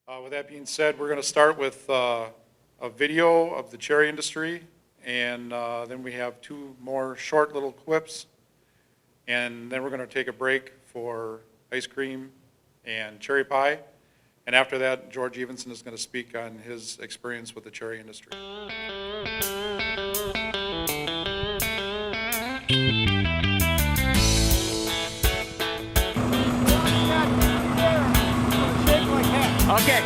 With that being said, we're going to start with a video of the cherry industry, and then we have two more short little clips, and then we're going to take a break for ice cream and cherry pie, and after that, George Evenson is going to speak on his experience with the cherry industry. Okay.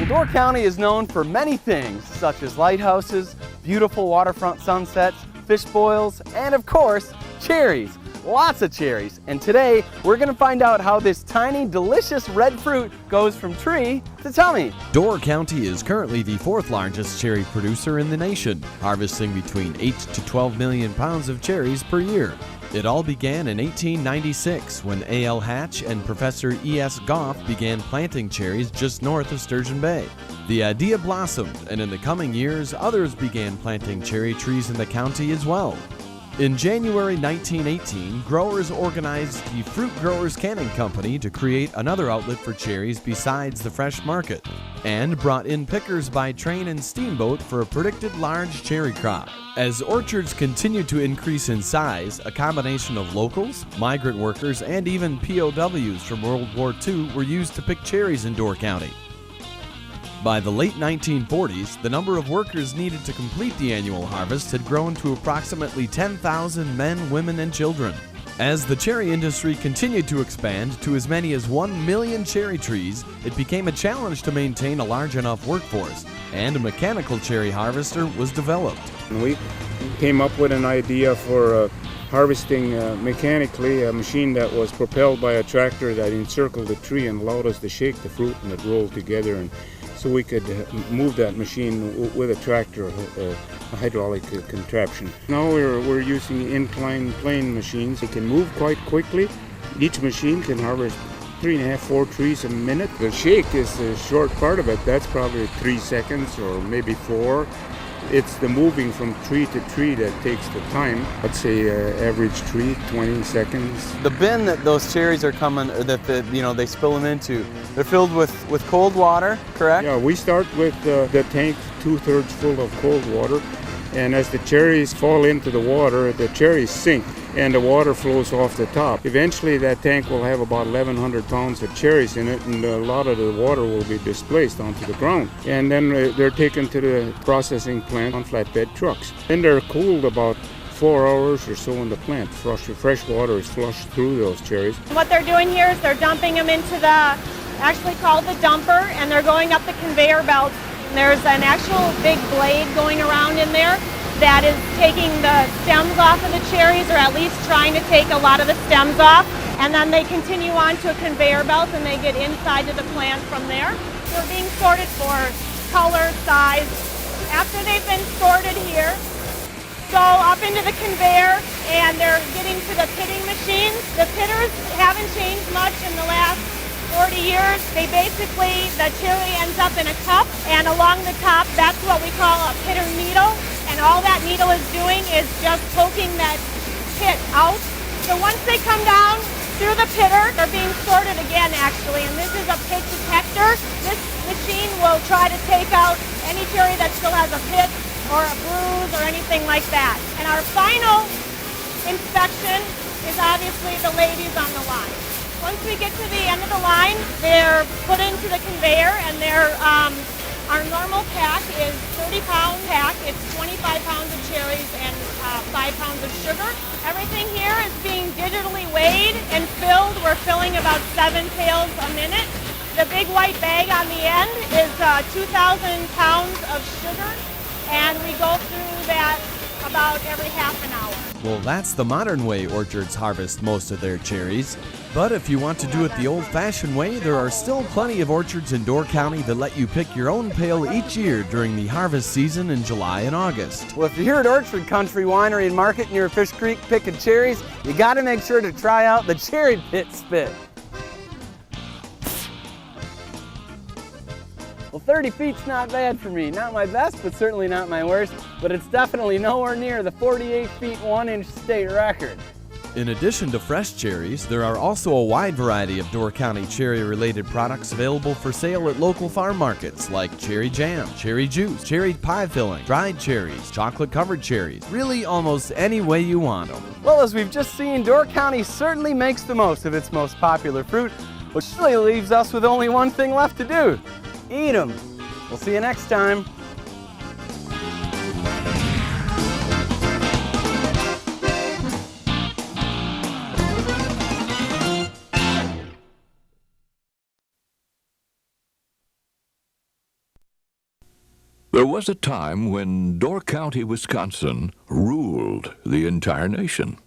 Door County is known for many things, such as lighthouses, beautiful waterfront sunsets, fish boils, and of course, cherries. Lots of cherries. And today, we're gonna find out how this tiny, delicious red fruit goes from tree to tummy. Door County is currently the fourth largest cherry producer in the nation, harvesting between 8 to 12 million pounds of cherries per year. It all began in 1896 when A.L. Hatch and Professor E.S. Goff began planting cherries just north of Sturgeon Bay. The idea blossomed, and in the coming years, others began planting cherry trees in the county as well. In January 1918, growers organized the Fruit Growers Canning Company to create another outlet for cherries besides the fresh market, and brought in pickers by train and steamboat for a predicted large cherry crop. As orchards continued to increase in size, a combination of locals, migrant workers, and even POWs from World War II were used to pick cherries in Door County. By the late 1940s, the number of workers needed to complete the annual harvest had grown to approximately 10,000 men, women, and children. As the cherry industry continued to expand to as many as 1 million cherry trees, it became a challenge to maintain a large enough workforce, and a mechanical cherry harvester was developed. We came up with an idea for harvesting mechanically a machine that was propelled by a tractor that encircled the tree and allowed us to shake the fruit and it rolled together, and so we could move that machine with a tractor, a hydraulic contraption. Now we're using inclined plane machines. They can move quite quickly. Each machine can harvest 3.5, 4 trees a minute. The shake is the short part of it. That's probably 3 seconds or maybe 4. It's the moving from tree to tree that takes the time. I'd say average tree, 20 seconds. The bin that those cherries are coming, or that they spill them into, they're filled with cold water, correct? Yeah, we start with the tank 2/3 full of cold water, and as the cherries fall into the water, the cherries sink and the water flows off the top. Eventually that tank will have about 1,100 pounds of cherries in it, and a lot of the water will be displaced onto the ground. And then they're taken to the processing plant on flatbed trucks. Then they're cooled about 4 hours or so in the plant. Fresh water is flushed through those cherries. What they're doing here is they're dumping them into the, actually called the dumper, and they're going up the conveyor belt. And there's an actual big blade going around in there that is taking the stems off of the cherries, or at least trying to take a lot of the stems off, and then they continue on to a conveyor belt and they get inside to the plant from there. They're being sorted for color, size. After they've been sorted here, go up into the conveyor and they're getting to the pitting machines. The pitters haven't changed much in the last 40 years. They basically, the cherry ends up in a cup, and along the top, that's what we call a pitter needle. And all that needle is doing is just poking that pit out. So once they come down through the pitter, they're being sorted again actually, and this is a pit detector. This machine will try to take out any cherry that still has a pit or a bruise or anything like that. And our final inspection is obviously the ladies on the line. Once we get to the end of the line, they're put into the conveyor, and our normal pack is 30-pound pack. It's 25 pounds of cherries and 5 pounds of sugar. Everything here is being digitally weighed and filled. We're filling about 7 pails a minute. The big white bag on the end is 2,000 pounds of sugar, and we go through that about every half an hour. Well, that's the modern way orchards harvest most of their cherries. But if you want to do it the old-fashioned way, there are still plenty of orchards in Door County that let you pick your own pail each year during the harvest season in July and August. Well, if you're here at Orchard Country Winery and Market near Fish Creek picking cherries, you got to make sure to try out the Cherry Pit Spit. Well, 30 feet's not bad for me. Not my best, but certainly not my worst. But it's definitely nowhere near the 48 feet 1 inch state record. In addition to fresh cherries, there are also a wide variety of Door County cherry-related products available for sale at local farm markets, like cherry jam, cherry juice, cherry pie filling, dried cherries, chocolate-covered cherries, really almost any way you want them. Well, as we've just seen, Door County certainly makes the most of its most popular fruit, which really leaves us with only one thing left to do: eat them. We'll see you next time. There was a time when Door County, Wisconsin, ruled the entire nation.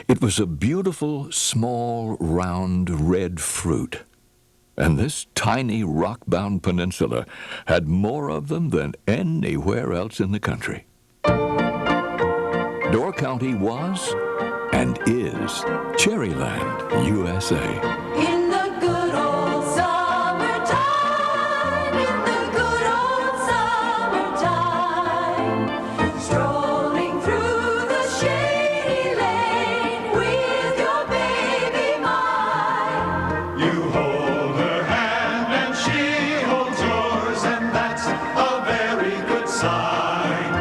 It was a beautiful, small, round, red fruit. And this tiny rock-bound peninsula had more of them than anywhere else in the country. Door County was and is Cherryland, USA. In the good old summertime, in the good old summertime, strolling through the shady lane with your baby mine. You hold her hand and she holds yours, and that's a very good sign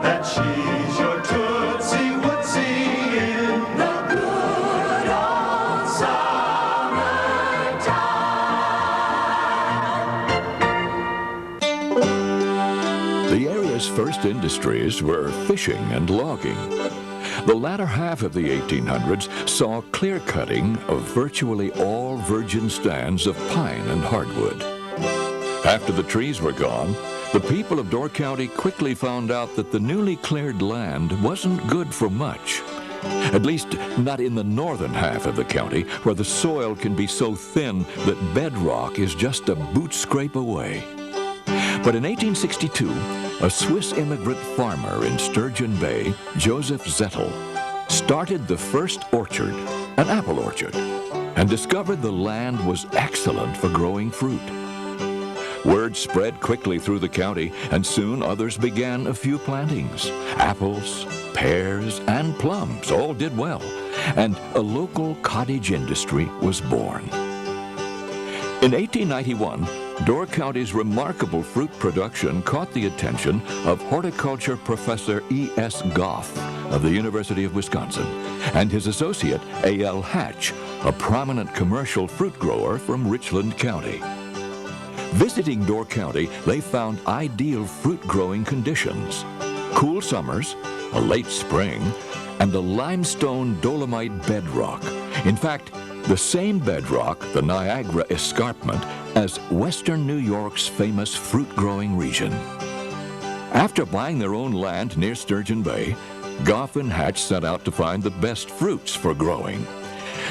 that she's your Tootsie Wootsie in The good old summertime. The area's first industries were fishing and logging. The latter half of the 1800s saw clear-cutting of virtually all virgin stands of pine and hardwood. After the trees were gone, the people of Door County quickly found out that the newly cleared land wasn't good for much. At least not in the northern half of the county, where the soil can be so thin that bedrock is just a boot scrape away. But in 1862, a Swiss immigrant farmer in Sturgeon Bay, Joseph Zettel, started the first orchard, an apple orchard, and discovered the land was excellent for growing fruit. Word spread quickly through the county, and soon others began a few plantings. Apples, pears, and plums all did well, and a local cottage industry was born. In 1891, Door County's remarkable fruit production caught the attention of horticulture professor E.S. Goff of the University of Wisconsin and his associate A.L. Hatch, a prominent commercial fruit grower from Richland County. Visiting Door County, they found ideal fruit-growing conditions: cool summers, a late spring, and a limestone dolomite bedrock. In fact, the same bedrock, the Niagara Escarpment, as western New York's famous fruit-growing region. After buying their own land near Sturgeon Bay, Goff and Hatch set out to find the best fruits for growing.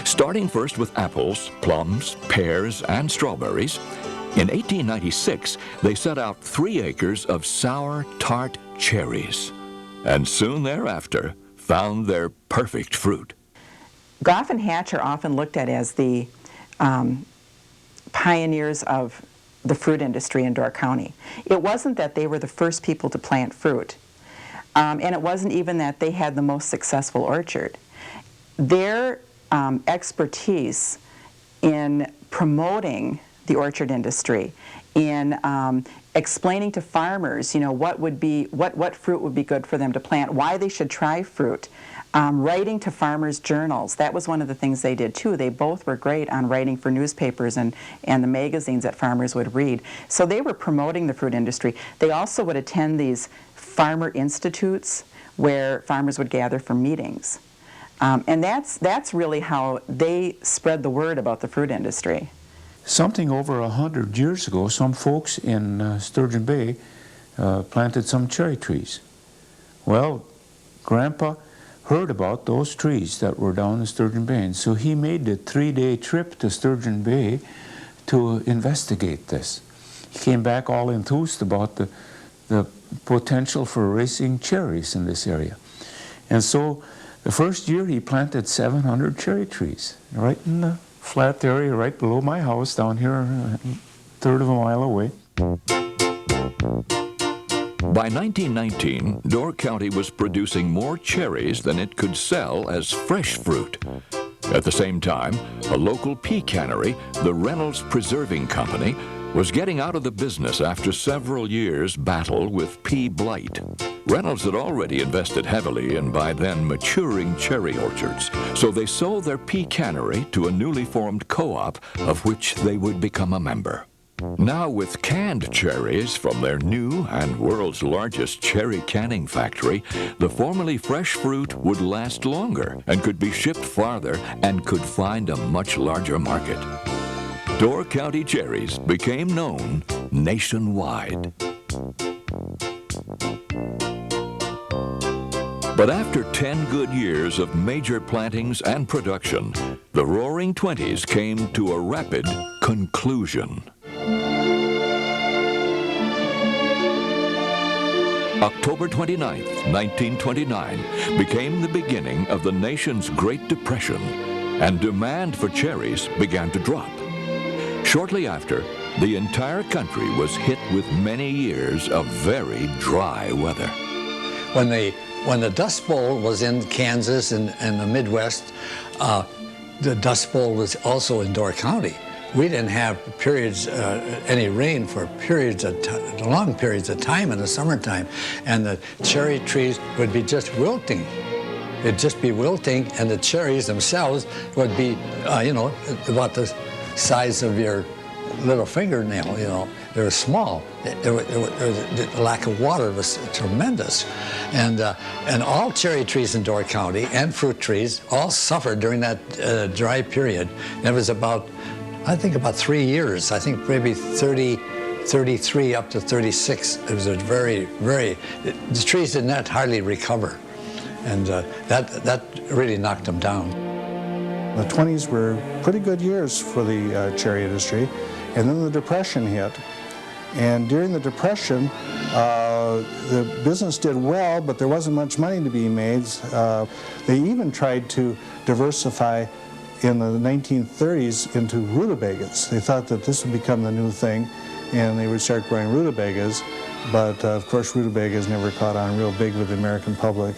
Starting first with apples, plums, pears, and strawberries, in 1896, they set out 3 acres of sour, tart cherries. and soon thereafter found their perfect fruit. Goff and Hatch are often looked at as the pioneers of the fruit industry in Door County. It wasn't that they were the first people to plant fruit, and it wasn't even that they had the most successful orchard. Their expertise in promoting the orchard industry, in explaining to farmers, what fruit would be good for them to plant, why they should try fruit, writing to farmers' journals. That was one of the things they did too. They both were great on writing for newspapers and the magazines that farmers would read. So they were promoting the fruit industry. They also would attend these farmer institutes where farmers would gather for meetings. And that's really how they spread the word about the fruit industry. Something over 100 years ago, some folks in Sturgeon Bay planted some cherry trees. Well, Grandpa heard about those trees that were down in Sturgeon Bay, and so he made a 3-day trip to Sturgeon Bay to investigate this. He came back all enthused about the potential for raising cherries in this area. And so the first year he planted 700 cherry trees right in the flat area right below my house down here, a third of a mile away. By 1919, Door County was producing more cherries than it could sell as fresh fruit. At the same time, a local pea cannery, the Reynolds Preserving Company, was getting out of the business after several years' battle with pea blight. Reynolds had already invested heavily in by then maturing cherry orchards, so they sold their pea cannery to a newly formed co-op of which they would become a member. Now with canned cherries from their new and world's largest cherry canning factory, the formerly fresh fruit would last longer and could be shipped farther and could find a much larger market. Door County cherries became known nationwide. But after 10 good years of major plantings and production, the Roaring Twenties came to a rapid conclusion. October 29th, 1929, became the beginning of the nation's Great Depression, and demand for cherries began to drop. Shortly after, the entire country was hit with many years of very dry weather. When the Dust Bowl was in Kansas and the Midwest, the Dust Bowl was also in Door County. We didn't have periods, any rain for long periods of time in the summertime, and the cherry trees would be just wilting. It'd just be wilting, and the cherries themselves would be, about the size of your little fingernail, They were small. The lack of water was tremendous. And all cherry trees in Door County and fruit trees all suffered during that dry period. And it was about 3 years. I think maybe 33 up to 36. It was a the trees did not hardly recover. And that really knocked them down. The 20s were pretty good years for the cherry industry, and then the Depression hit. And during the Depression, the business did well, but there wasn't much money to be made. They even tried to diversify in the 1930s into rutabagas. They thought that this would become the new thing, and they would start growing rutabagas. But of course, rutabagas never caught on real big with the American public.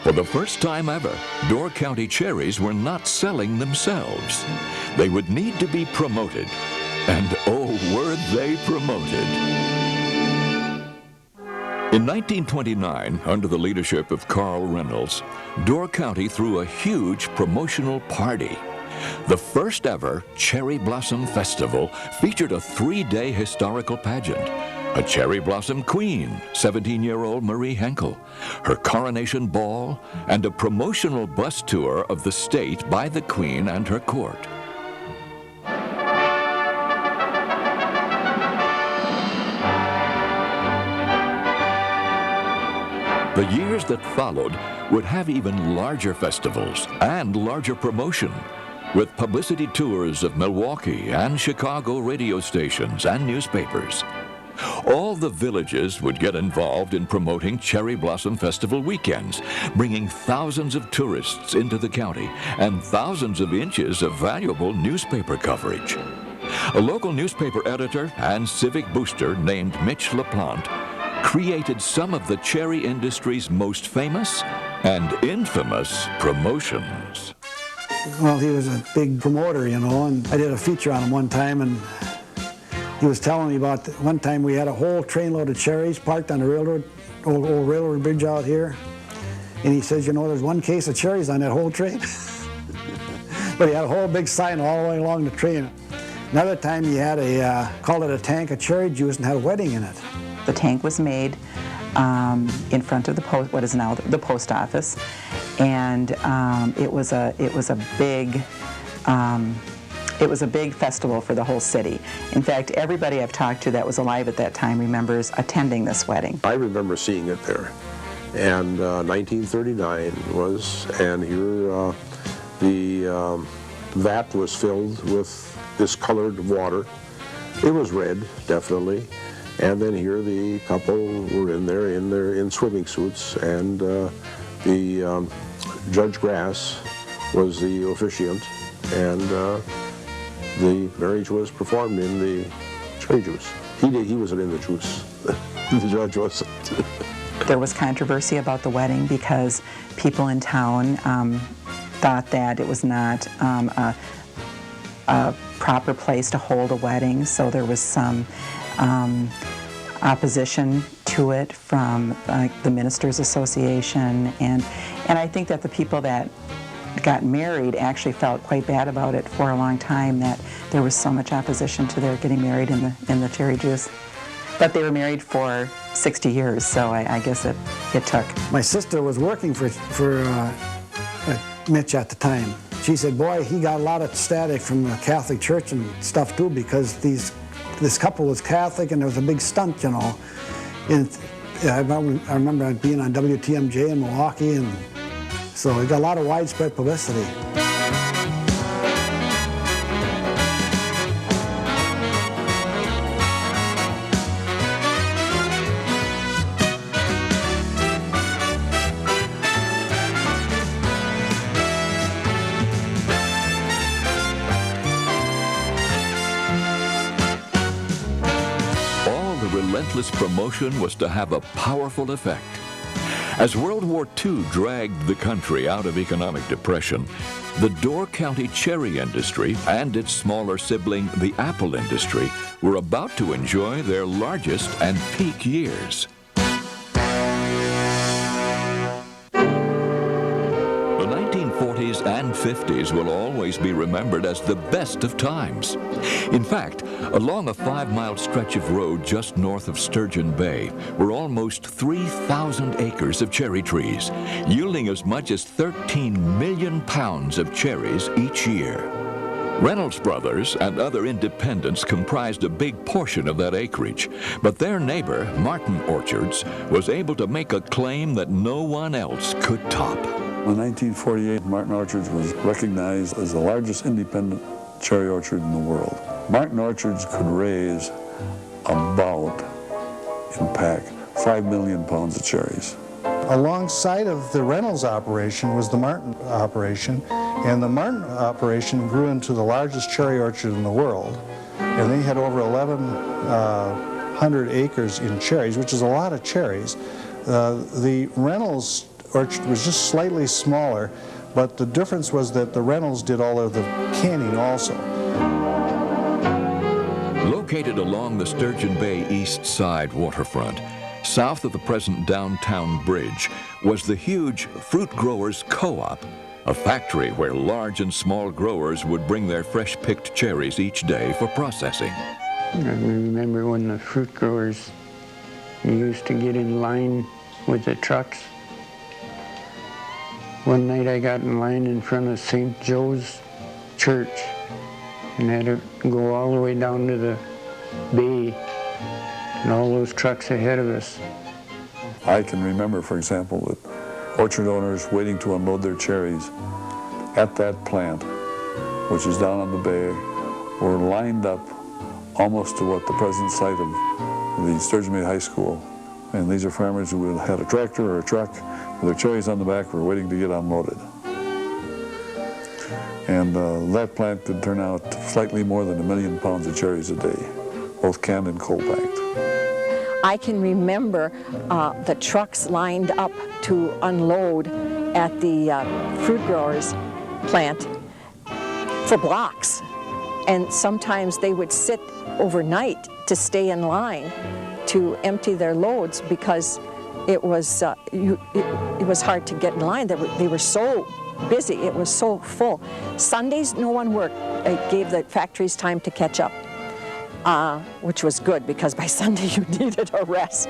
For the first time ever, Door County cherries were not selling themselves. They would need to be promoted. And oh, were they promoted. In 1929, under the leadership of Carl Reynolds, Door County threw a huge promotional party. The first ever Cherry Blossom Festival featured a 3-day historical pageant. A cherry blossom queen, 17-year-old Marie Henkel, her coronation ball, and a promotional bus tour of the state by the queen and her court. The years that followed would have even larger festivals and larger promotion, with publicity tours of Milwaukee and Chicago radio stations and newspapers. All the villages would get involved in promoting Cherry Blossom Festival weekends, bringing thousands of tourists into the county and thousands of inches of valuable newspaper coverage. A local newspaper editor and civic booster named Mitch LaPlante created some of the cherry industry's most famous and infamous promotions. Well, he was a big promoter, you know, and I did a feature on him one time, and he was telling me about one time we had a whole trainload of cherries parked on the railroad, old railroad bridge out here, and he says, you know, there's one case of cherries on that whole train. But he had a whole big sign all the way along the train. Another time he had called it a tank of cherry juice and had a wedding in it. The tank was made in front of what is now the post office, and it was a big festival for the whole city. In fact, everybody I've talked to that was alive at that time remembers attending this wedding. I remember seeing it there, and 1939 was, and here the vat was filled with this colored water. It was red, definitely. And then here the couple were in swimming suits, and the Judge Grass was the officiant, and the marriage was performed in the cherry juice. He wasn't in the juice. The judge wasn't. There was controversy about the wedding because people in town thought that it was not a proper place to hold a wedding, so there was some opposition to it from the Ministers Association, and I think that the people that got married actually felt quite bad about it for a long time, that there was so much opposition to their getting married in the cherry juice. But they were married for 60 years, so I guess it took. My sister was working for Mitch at the time. She said, boy, he got a lot of static from the Catholic Church and stuff too, because this couple was Catholic and there was a big stunt, you know. And I remember being on WTMJ in Milwaukee, and so it got a lot of widespread publicity. Relentless promotion was to have a powerful effect. As World War II dragged the country out of economic depression, the Door County cherry industry and its smaller sibling, the apple industry, were about to enjoy their largest and peak years. The 1940s and 50s will always be remembered as the best of times. In fact, along a 5-mile stretch of road just north of Sturgeon Bay were almost 3,000 acres of cherry trees, yielding as much as 13 million pounds of cherries each year. Reynolds Brothers and other independents comprised a big portion of that acreage, but their neighbor, Martin Orchards, was able to make a claim that no one else could top. In 1948, Martin Orchards was recognized as the largest independent cherry orchard in the world. Martin Orchards could raise about, in pack, 5 million pounds of cherries. Alongside of the Reynolds operation was the Martin operation, and the Martin operation grew into the largest cherry orchard in the world, and they had over 1,100 acres in cherries, which is a lot of cherries. The Reynolds orchard was just slightly smaller, but the difference was that the Reynolds did all of the canning also. Located along the Sturgeon Bay East Side waterfront, south of the present downtown bridge, was the huge Fruit Growers Co-op, a factory where large and small growers would bring their fresh-picked cherries each day for processing. I remember when the fruit growers used to get in line with the trucks. One night I got in line in front of St. Joe's Church and had to go all the way down to the bay and all those trucks ahead of us. I can remember, for example, that orchard owners waiting to unload their cherries at that plant, which is down on the bay, were lined up almost to what the present site of the Sturgeon Bay High School. And these are farmers who had a tractor or a truck with their cherries on the back, were waiting to get unloaded. And that plant could turn out slightly more than 1 million pounds of cherries a day, both canned and cold packed. I can remember the trucks lined up to unload at the fruit growers plant for blocks. And sometimes they would sit overnight to stay in line to empty their loads because it was hard to get in line. They were so busy, it was so full. Sundays, no one worked. It gave the factories time to catch up, which was good because by Sunday you needed a rest.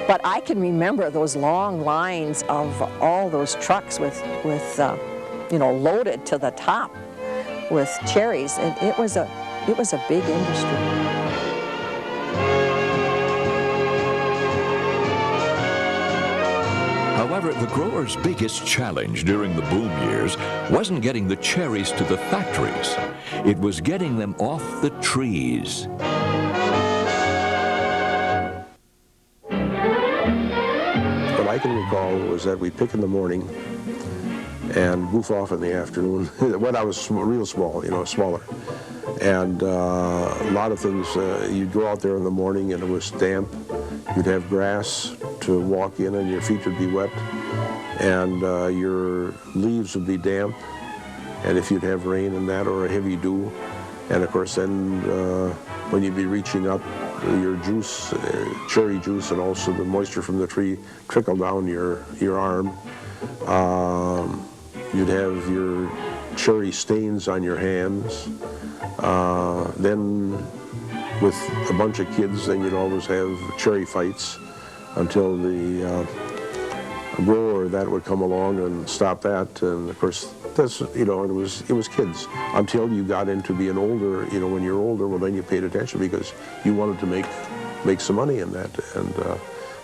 But I can remember those long lines of all those trucks with you know, loaded to the top with cherries. And it was a big industry. However, the growers' biggest challenge during the boom years wasn't getting the cherries to the factories. It was getting them off the trees. What I can recall was that we'd pick in the morning and goof off in the afternoon when I was real small, you know, smaller. And a lot of things, you'd go out there in the morning and it was damp. You'd have grass to walk in and your feet would be wet. And your leaves would be damp. And if you'd have rain and that or a heavy dew. And of course then when you'd be reaching up, your juice, cherry juice, and also the moisture from the tree trickle down your arm. You'd have your cherry stains on your hands. Then with a bunch of kids, then you'd always have cherry fights until the grower that would come along and stop that. And of course, that's, you know, it was kids until you got into being older. You know, when you're older, well, then you paid attention because you wanted to make some money in that. And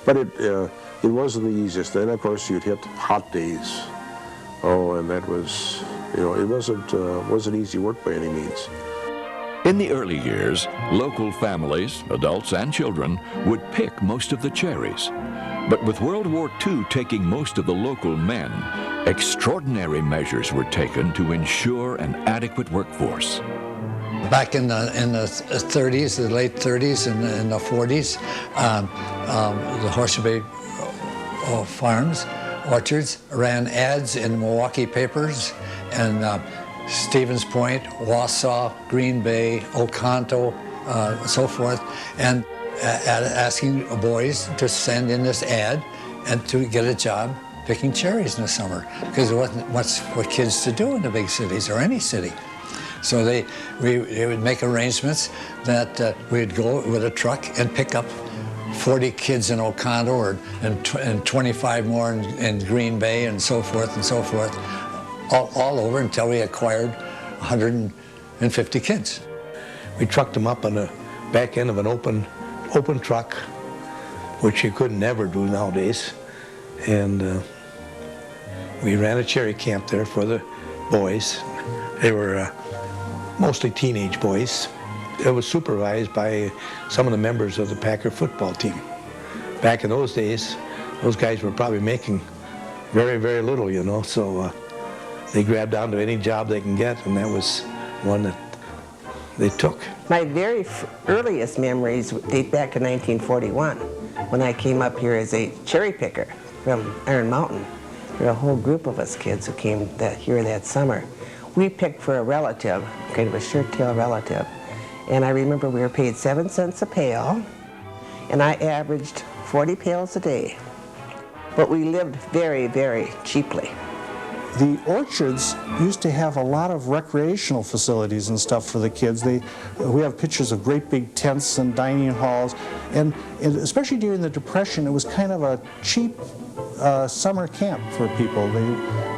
but it wasn't the easiest. Then of course you'd hit hot days. Oh, and that was, you know, it wasn't easy work by any means. In the early years, local families, adults and children, would pick most of the cherries. But with World War II taking most of the local men, extraordinary measures were taken to ensure an adequate workforce. Back in the 30s, the late 30s and the 40s, the Horseshoe Bay farms, orchards, ran ads in the Milwaukee papers and Stevens Point, Wausau, Green Bay, Oconto, so forth, and asking boys to send in this ad and to get a job picking cherries in the summer, because it wasn't much for kids to do in the big cities or any city. So they would make arrangements that we'd go with a truck and pick up 40 kids in Oconto and 25 more in Green Bay and so forth, all over until we acquired 150 kids. We trucked them up on the back end of an open truck, which you could never do nowadays. And we ran a cherry camp there for the boys. They were mostly teenage boys. It was supervised by some of the members of the Packer football team. Back in those days, those guys were probably making very, very little, you know, so they grabbed onto any job they can get, and that was one that they took. My very earliest memories date back to 1941, when I came up here as a cherry picker from Iron Mountain. There were a whole group of us kids who came here that summer. We picked for a relative, kind of a shirt-tail relative, and I remember we were paid 7 cents a pail, and I averaged 40 pails a day. But we lived very, very cheaply. The orchards used to have a lot of recreational facilities and stuff for the kids. We have pictures of great big tents and dining halls, and especially during the Depression, it was kind of a cheap summer camp for people.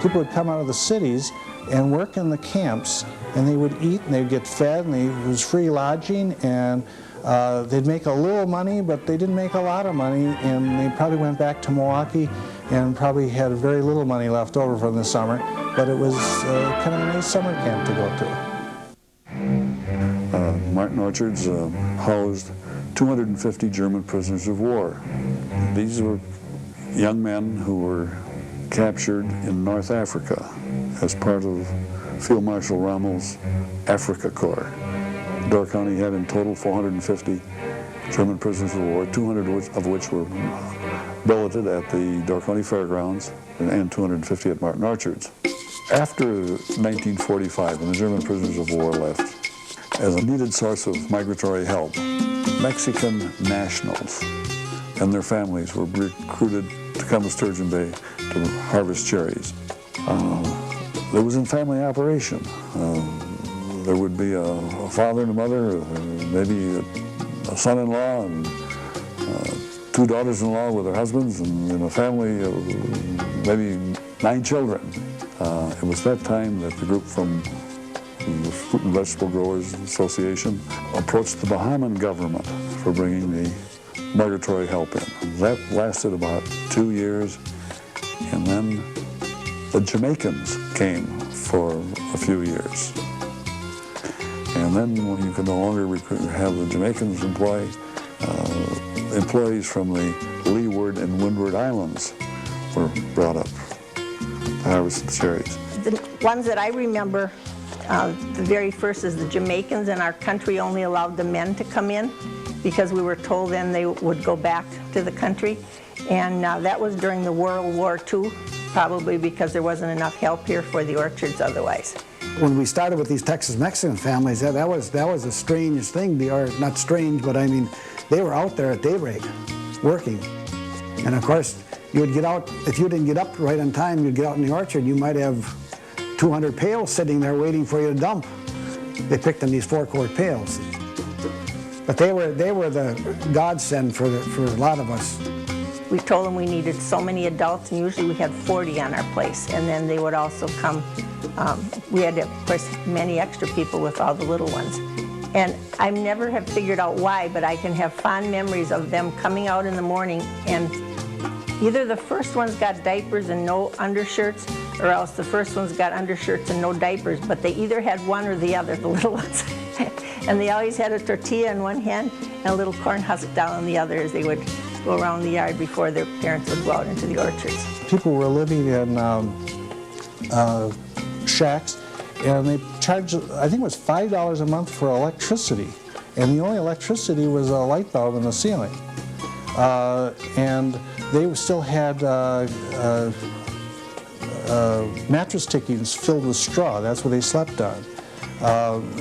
People would come out of the cities and work in the camps, and they would eat and they'd get fed, and it was free lodging, and they'd make a little money, but they didn't make a lot of money, and they probably went back to Milwaukee and probably had very little money left over from the summer, but it was kind of a nice summer camp to go to. Martin Orchards housed 250 German prisoners of war. These were young men who were captured in North Africa as part of Field Marshal Rommel's Africa Corps. Door County had in total 450 German prisoners of war, 200 of which were billeted at the Door County Fairgrounds and 250 at Martin Orchards. After 1945, when the German prisoners of war left, as a needed source of migratory help, Mexican nationals and their families were recruited to come to Sturgeon Bay to harvest cherries. It was in family operation. There would be a father and a mother, maybe a son-in-law and two daughters-in-law with their husbands, and a family of maybe 9 children. It was that time that the group from the Fruit and Vegetable Growers Association approached the Bahamian government for bringing the migratory help in. That lasted about 2 years, and then the Jamaicans came for a few years. And then when you could no longer have the Jamaicans employ employees from the Leeward and Windward Islands were brought up to harvest the cherries. The ones that I remember, the very first is the Jamaicans, and our country only allowed the men to come in because we were told then they would go back to the country. And that was during the World War II, probably because there wasn't enough help here for the orchards otherwise. When we started with these Texas Mexican families, that was a strange thing. Or not strange, but I mean, they were out there at daybreak, working. And of course, you would get out, if you didn't get up right on time, you'd get out in the orchard, you might have 200 pails sitting there waiting for you to dump. They picked in these 4-quart pails. But they were the godsend for a lot of us. We told them we needed so many adults, and usually we had 40 on our place. And then they would also come, we had, of course, many extra people with all the little ones. And I never have figured out why, but I can have fond memories of them coming out in the morning, and either the first ones got diapers and no undershirts, or else the first ones got undershirts and no diapers, but they either had one or the other, the little ones. And they always had a tortilla in one hand and a little corn husk down in the other as they would go around the yard before their parents would go out into the orchards. People were living in shacks, and they charged, I think it was $5 a month for electricity, and the only electricity was a light bulb in the ceiling. And they still had mattress tickings filled with straw. That's what they slept on.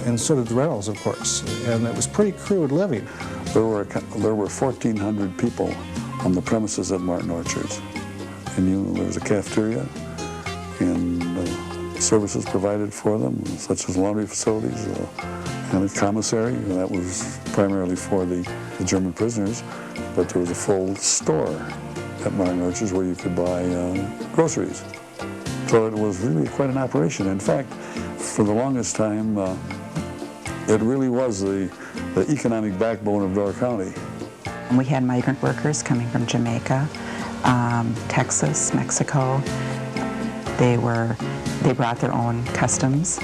And so did the Reynolds, of course. And it was pretty crude living. There were 1,400 people on the premises at Martin Orchards. And there was a cafeteria and services provided for them, such as laundry facilities and a commissary. And that was primarily for the German prisoners. But there was a full store at Martin Orchards where you could buy groceries. So it was really quite an operation. In fact, for the longest time, it really was the economic backbone of Door County. We had migrant workers coming from Jamaica, Texas, Mexico. They brought their own customs.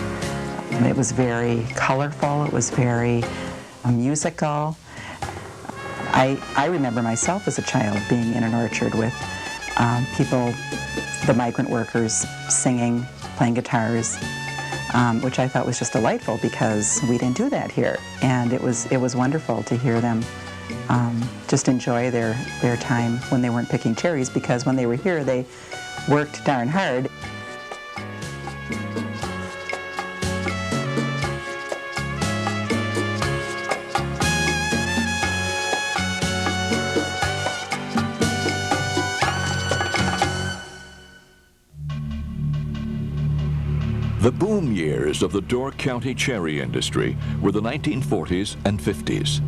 It was very colorful. It was very musical. I remember myself as a child being in an orchard with people, the migrant workers, singing, playing guitars, which I thought was just delightful because we didn't do that here. And it was wonderful to hear them just enjoy their time when they weren't picking cherries, because when they were here they worked darn hard. The boom years of the Door County cherry industry were the 1940s and 50s.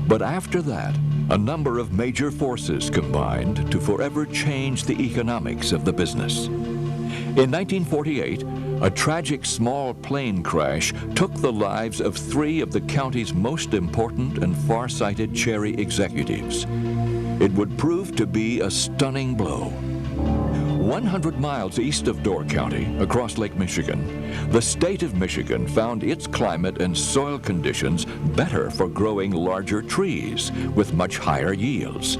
But after that, a number of major forces combined to forever change the economics of the business. In 1948, a tragic small plane crash took the lives of 3 of the county's most important and far-sighted cherry executives. It would prove to be a stunning blow. 100 miles east of Door County, across Lake Michigan, the state of Michigan found its climate and soil conditions better for growing larger trees with much higher yields.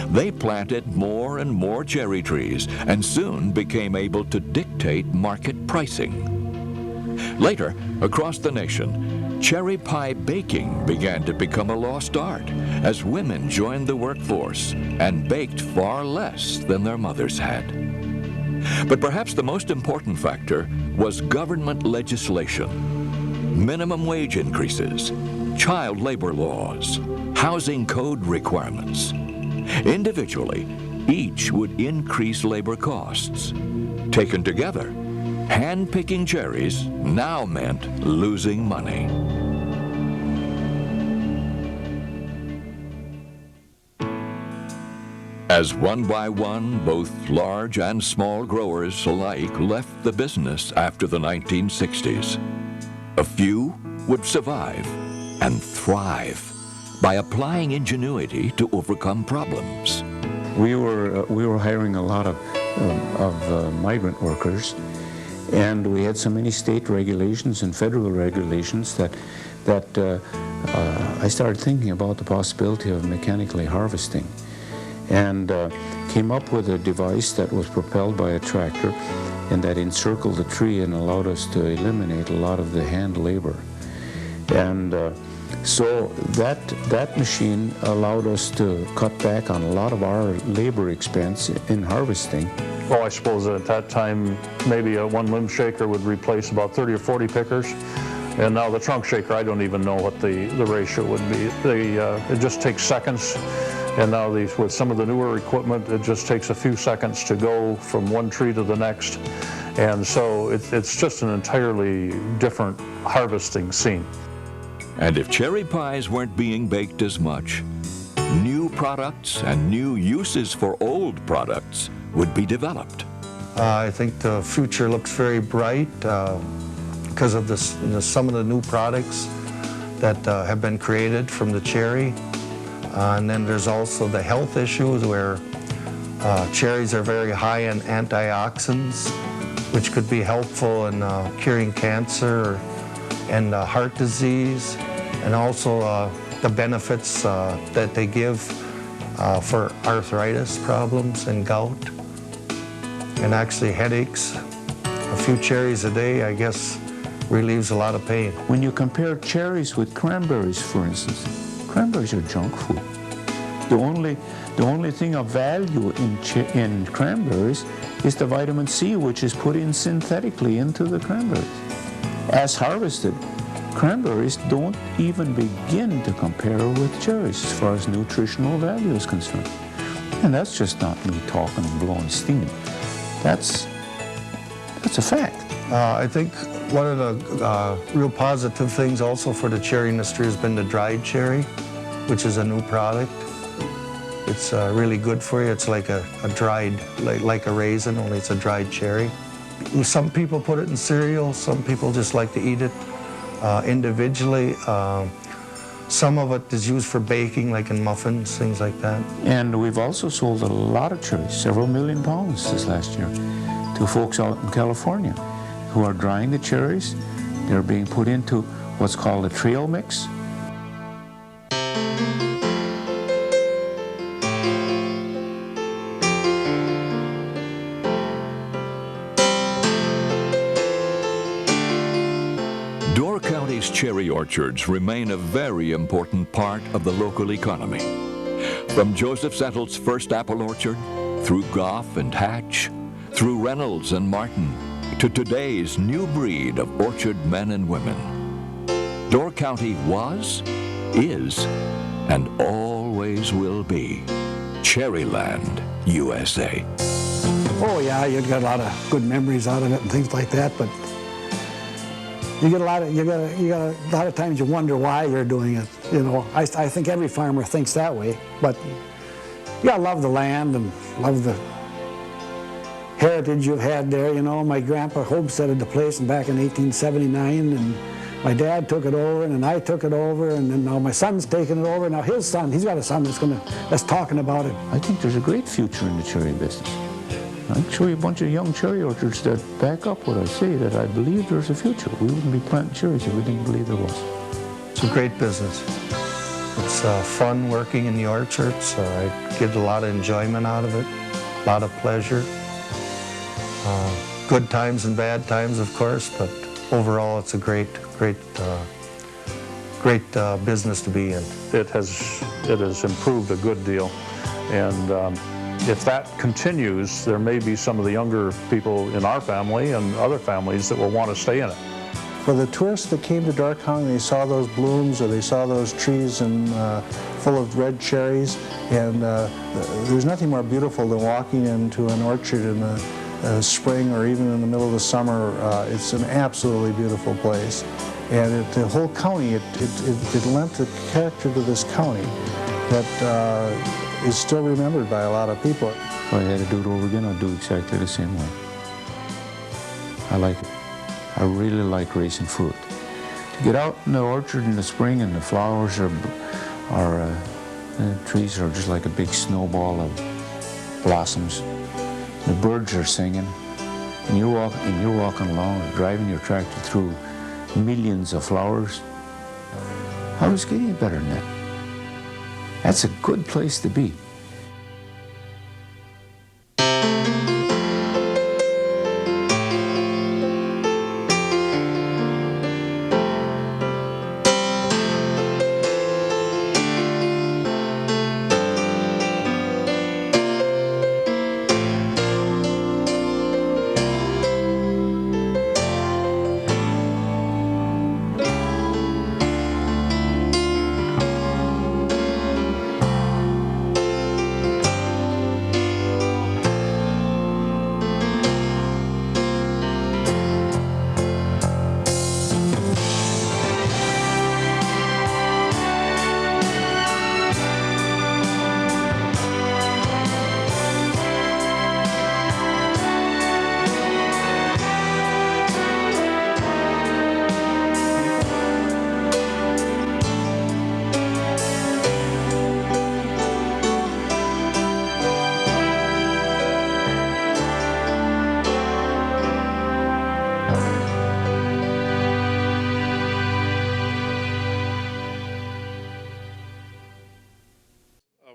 They planted more and more cherry trees and soon became able to dictate market pricing. Later, across the nation, cherry pie baking began to become a lost art as women joined the workforce and baked far less than their mothers had. But perhaps the most important factor was government legislation. Minimum wage increases, child labor laws, housing code requirements. Individually, each would increase labor costs. Taken together, hand-picking cherries now meant losing money. As one by one, both large and small growers alike left the business after the 1960s. A few would survive and thrive by applying ingenuity to overcome problems. We were hiring a lot of migrant workers, and we had so many state regulations and federal regulations that I started thinking about the possibility of mechanically harvesting, and came up with a device that was propelled by a tractor and that encircled the tree and allowed us to eliminate a lot of the hand labor. And so that machine allowed us to cut back on a lot of our labor expense in harvesting. Well, I suppose at that time, maybe a one limb shaker would replace about 30 or 40 pickers. And now the trunk shaker, I don't even know what the ratio would be. It just takes seconds. And now with some of the newer equipment, it just takes a few seconds to go from one tree to the next. And so it's just an entirely different harvesting scene. And if cherry pies weren't being baked as much, new products and new uses for old products would be developed. I think the future looks very bright because of some of the new products that have been created from the cherry. And then there's also the health issues where cherries are very high in antioxidants, which could be helpful in curing cancer and heart disease, and also the benefits that they give for arthritis problems and gout, and actually headaches. A few cherries a day, I guess, relieves a lot of pain. When you compare cherries with cranberries, for instance, cranberries are junk food. The only thing of value in cranberries is the vitamin C, which is put in synthetically into the cranberries. As harvested, cranberries don't even begin to compare with cherries as far as nutritional value is concerned. And that's just not me talking and blowing steam. That's a fact. I think one of the real positive things also for the cherry industry has been the dried cherry, which is a new product. It's really good for you. It's like a dried, like a raisin, only it's a dried cherry. Some people put it in cereal, some people just like to eat it individually. Some of it is used for baking, like in muffins, things like that. And we've also sold a lot of cherries, several million pounds this last year, to folks out in California who are drying the cherries. They're being put into what's called a trail mix. Door County's cherry orchards remain a very important part of the local economy. From Joseph Settle's first apple orchard, through Goff and Hatch, through Reynolds and Martin, to today's new breed of orchard men and women. Door County was, is, and always will be Cherryland, USA. Oh yeah, you got a lot of good memories out of it and things like that, but you got a lot of times you wonder why you're doing it. You know, I think every farmer thinks that way, but you gotta love the land and love the heritage you've had there. You know, my grandpa homesteaded the place back in 1879, and my dad took it over, and then I took it over, and then now my son's taking it over. Now his son, he's got a son that's talking about it. I think there's a great future in the cherry business. I can show you a bunch of young cherry orchards that back up what I say, that I believe there's a future. We wouldn't be planting cherries if we didn't believe there was. It's a great business. It's fun working in the orchards. I get a lot of enjoyment out of it, a lot of pleasure. Good times and bad times, of course, but overall it's a great business to be in. It has improved a good deal, and if that continues, there may be some of the younger people in our family and other families that will want to stay in it. For the tourists that came to Door County, they saw those blooms or they saw those trees and full of red cherries, and there's nothing more beautiful than walking into an orchard in the spring or even in the middle of the summer. It's an absolutely beautiful place, and the whole county, it lent the character to this county that is still remembered by a lot of people. If I had to do it over again, I'd do exactly the same way. I like it. I really like raising fruit. To get out in the orchard in the spring and the flowers the trees are just like a big snowball of blossoms. The birds are singing, and you're walking along or driving your tractor through millions of flowers. How does it get any better than that? That's a good place to be.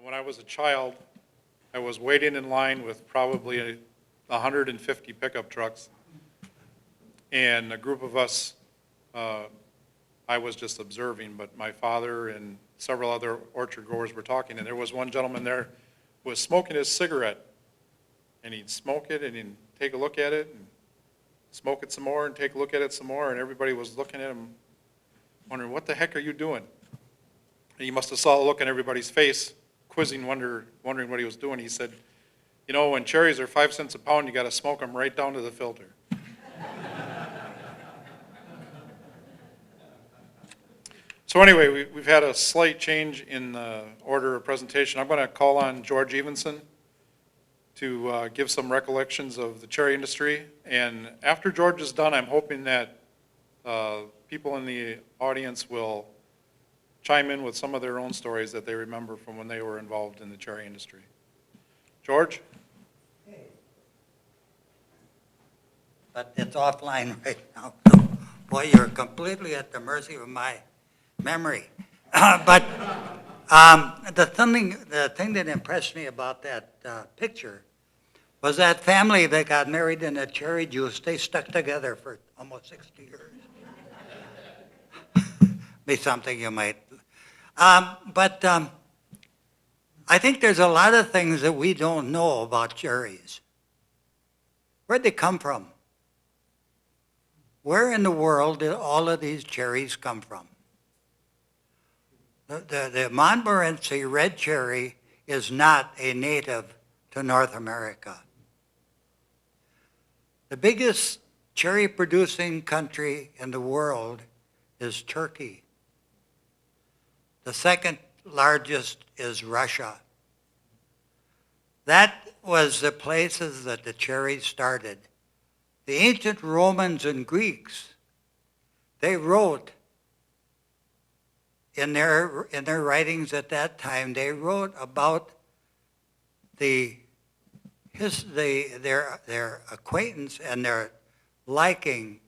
When I was a child, I was waiting in line with probably 150 pickup trucks. And a group of us, I was just observing, but my father and several other orchard growers were talking, and there was one gentleman there who was smoking his cigarette. And he'd smoke it, and he'd take a look at it, and smoke it some more, and take a look at it some more, and everybody was looking at him, wondering, what the heck are you doing? And he must have saw a look on everybody's face, quizzing, wondering what he was doing. He said, you know, when cherries are 5 cents a pound, you got to smoke them right down to the filter. So anyway, we've had a slight change in the order of presentation. I'm going to call on George Evenson to give some recollections of the cherry industry. And after George is done, I'm hoping that people in the audience will chime in with some of their own stories that they remember from when they were involved in the cherry industry. George? But it's offline right now. Boy, you're completely at the mercy of my memory. But the thing that impressed me about that picture was that family that got married in a cherry juice. They stuck together for almost 60 years. Be something you might. But I think there's a lot of things that we don't know about cherries. Where'd they come from? Where in the world did all of these cherries come from? The Montmorency red cherry is not a native to North America. The biggest cherry producing country in the world is Turkey. The second largest is Russia. That was the places that the cherries started. The ancient Romans and Greeks, they wrote in their writings at that time, they wrote about the their acquaintance and their liking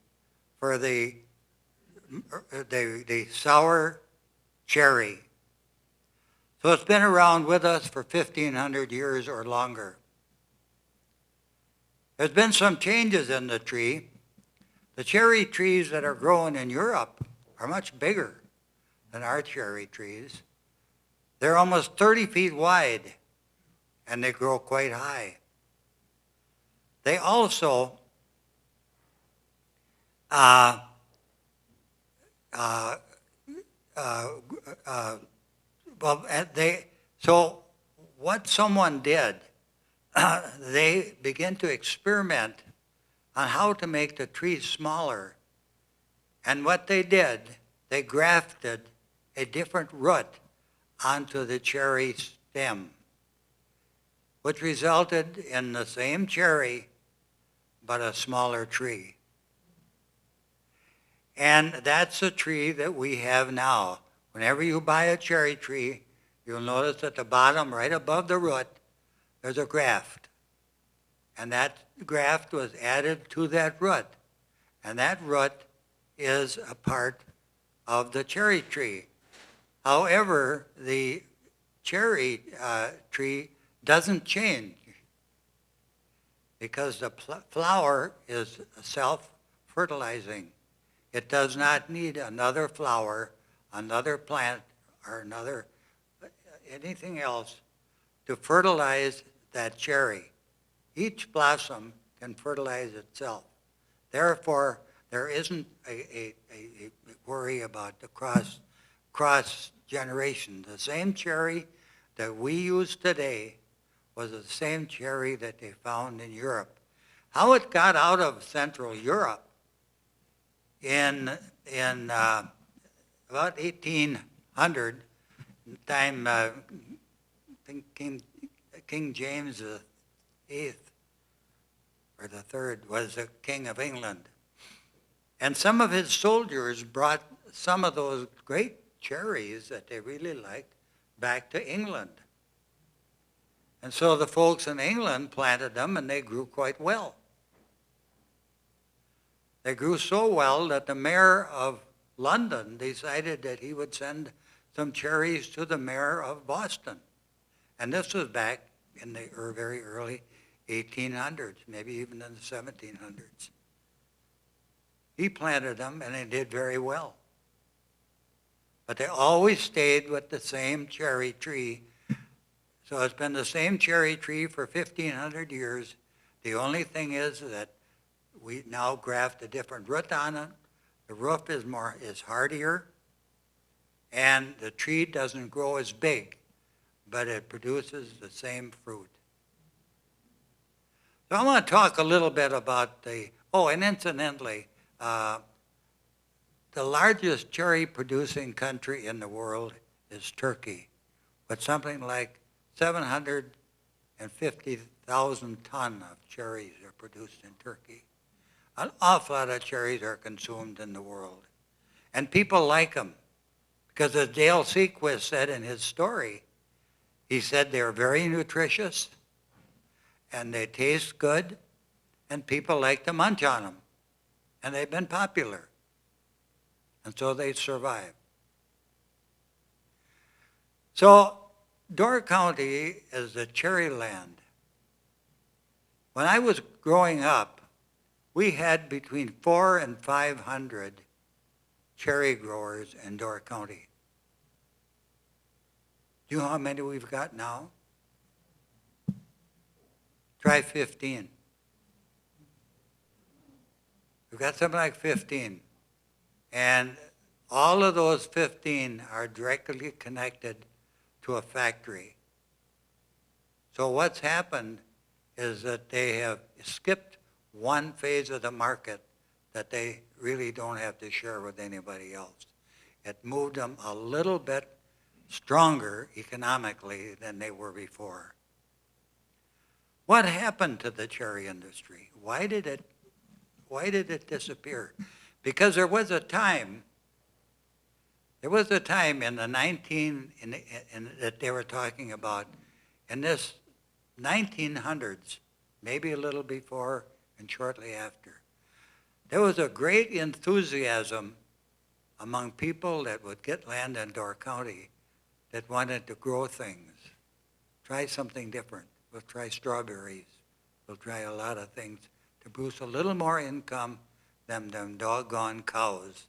for the sour cherry. So it's been around with us for 1,500 years or longer. There's been some changes in the tree. The cherry trees that are growing in Europe are much bigger than our cherry trees. They're almost 30 feet wide, and they grow quite high. They also so what someone did, they began to experiment on how to make the trees smaller. And what they did, they grafted a different root onto the cherry stem, which resulted in the same cherry, but a smaller tree. And that's a tree that we have now. Whenever you buy a cherry tree, you'll notice at the bottom, right above the root, there's a graft. And that graft was added to that root. And that root is a part of the cherry tree. However, the cherry tree doesn't change because the flower is self-fertilizing. It does not need another flower, another plant, or anything else to fertilize that cherry. Each blossom can fertilize itself. Therefore, there isn't a worry about the cross generation. The same cherry that we use today was the same cherry that they found in Europe. How it got out of Central Europe in about 1800, time I think King James VIII or the third was the King of England. And some of his soldiers brought some of those great cherries that they really liked back to England. And so the folks in England planted them and they grew quite well. They grew so well that the mayor of London decided that he would send some cherries to the mayor of Boston. And this was back in the very early 1800s, maybe even in the 1700s. He planted them and they did very well. But they always stayed with the same cherry tree. So it's been the same cherry tree for 1,500 years. The only thing is that we now graft a different root on it. The root is hardier, and the tree doesn't grow as big, but it produces the same fruit. So I want to talk a little bit about and incidentally, the largest cherry producing country in the world is Turkey, with something like 750,000 tons of cherries are produced in Turkey. An awful lot of cherries are consumed in the world. And people like them because as Dale Sequist said in his story, he said they're very nutritious and they taste good and people like to munch on them. And they've been popular. And so they survive. So Door County is the cherry land. When I was growing up, we had between 400 and 500 cherry growers in Door County. Do you know how many we've got now? Try 15. We've got something like 15. And all of those 15 are directly connected to a factory. So what's happened is that they have skipped one phase of the market that they really don't have to share with anybody else. It moved them a little bit stronger economically than they were before. What happened to the cherry industry? Why did it disappear? Because there was a time in the that they were talking about in this 1900s maybe a little before and shortly after. There was a great enthusiasm among people that would get land in Door County that wanted to grow things, try something different. We'll try strawberries. We'll try a lot of things to produce a little more income than them doggone cows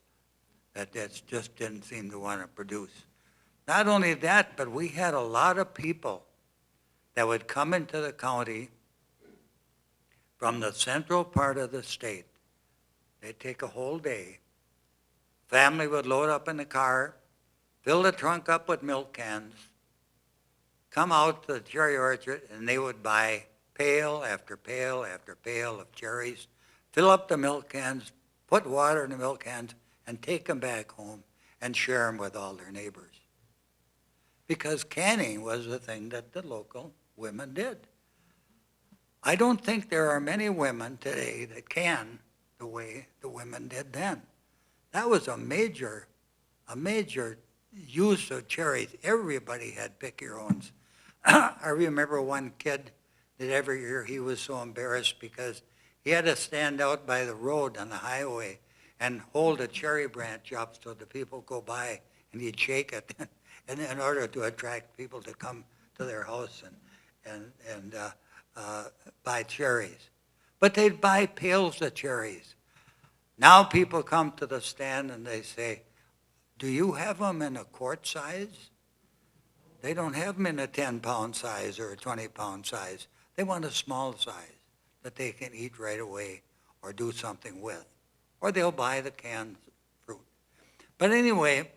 that just didn't seem to want to produce. Not only that, but we had a lot of people that would come into the county from the central part of the state. They'd take a whole day. Family would load up in the car, fill the trunk up with milk cans, come out to the cherry orchard, and they would buy pail after pail after pail of cherries, fill up the milk cans, put water in the milk cans, and take them back home and share them with all their neighbors. Because canning was the thing that the local women did. I don't think there are many women today that can the way the women did then. That was a major use of cherries. Everybody had pick-your-owns. I remember one kid that every year he was so embarrassed because he had to stand out by the road on the highway and hold a cherry branch up so the people go by and he'd shake it and in order to attract people to come to their house and buy cherries. But they'd buy pails of cherries. Now people come to the stand and they say, do you have them in a quart size? They don't have them in a 10-pound size or a 20-pound size. They want a small size that they can eat right away or do something with. Or they'll buy the canned fruit. But anyway,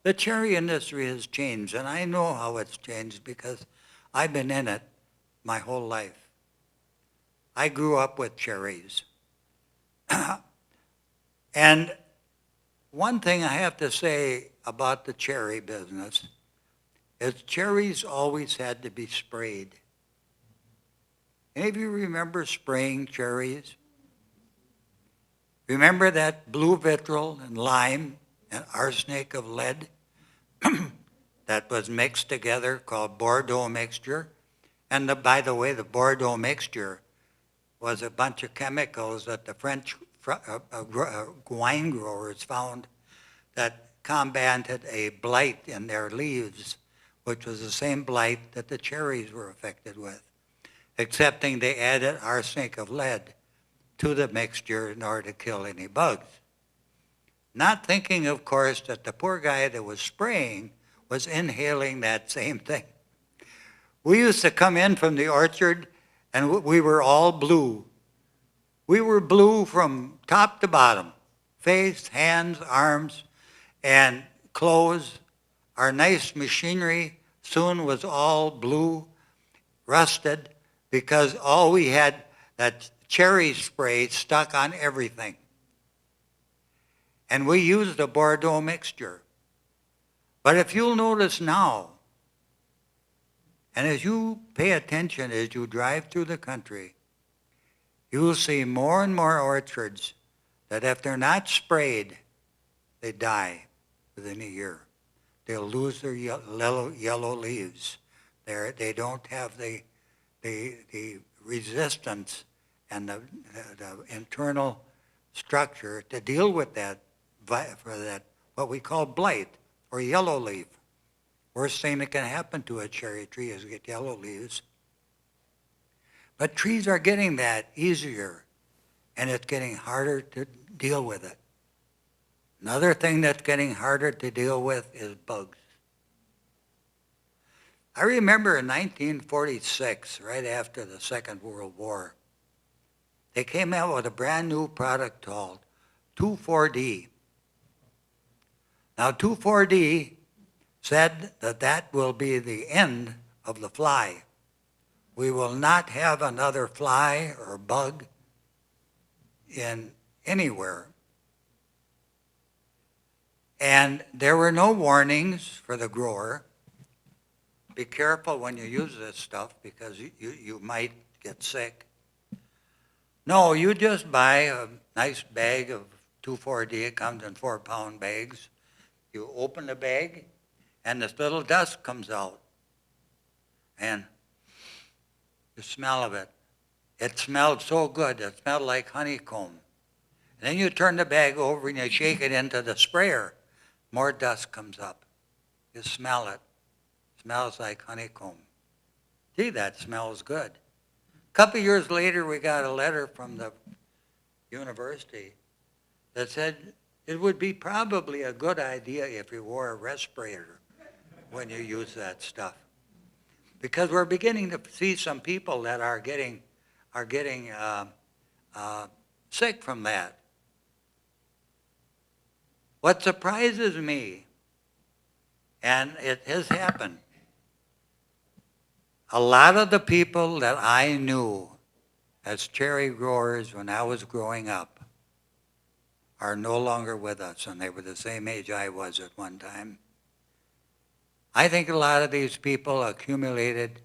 the cherry industry has changed, and I know how it's changed because I've been in it my whole life. I grew up with cherries. And one thing I have to say about the cherry business is cherries always had to be sprayed. Any of you remember spraying cherries? Remember that blue vitriol and lime and arsenic of lead that was mixed together called Bordeaux mixture? And by the way, the Bordeaux mixture was a bunch of chemicals that the French wine growers found that combated a blight in their leaves, which was the same blight that the cherries were affected with, excepting they added arsenic of lead to the mixture in order to kill any bugs. Not thinking, of course, that the poor guy that was spraying was inhaling that same thing. We used to come in from the orchard and we were all blue. We were blue from top to bottom, face, hands, arms, and clothes. Our nice machinery soon was all blue, rusted, because all we had, that cherry spray stuck on everything. And we used the Bordeaux mixture. But if you'll notice now, and as you pay attention as you drive through the country, you'll see more and more orchards that if they're not sprayed, they die within a year. They'll lose their yellow leaves. They don't have the resistance and the internal structure to deal with that, for that, what we call blight or yellow leaf. Worst thing that can happen to a cherry tree is get yellow leaves. But trees are getting that easier, and it's getting harder to deal with it. Another thing that's getting harder to deal with is bugs. I remember in 1946, right after the Second World War, they came out with a brand new product called 2,4-D. Now 2,4-D said that that will be the end of the fly. We will not have another fly or bug in anywhere. And there were no warnings for the grower. Be careful when you use this stuff because you might get sick. No, you just buy a nice bag of 2,4-D. It comes in 4-pound bags. You open the bag, and this little dust comes out. And the smell of it It smelled so good. It smelled like honeycomb. And then you turn the bag over and you shake it into the sprayer. More dust comes up. You smell it. Smells like honeycomb. Gee, that smells good. A couple years later, we got a letter from the university that said it would be probably a good idea if you wore a respirator when you use that stuff. Because we're beginning to see some people that are getting sick from that. What surprises me, and it has happened, a lot of the people that I knew as cherry growers when I was growing up are no longer with us, and they were the same age I was at one time. I think a lot of these people accumulated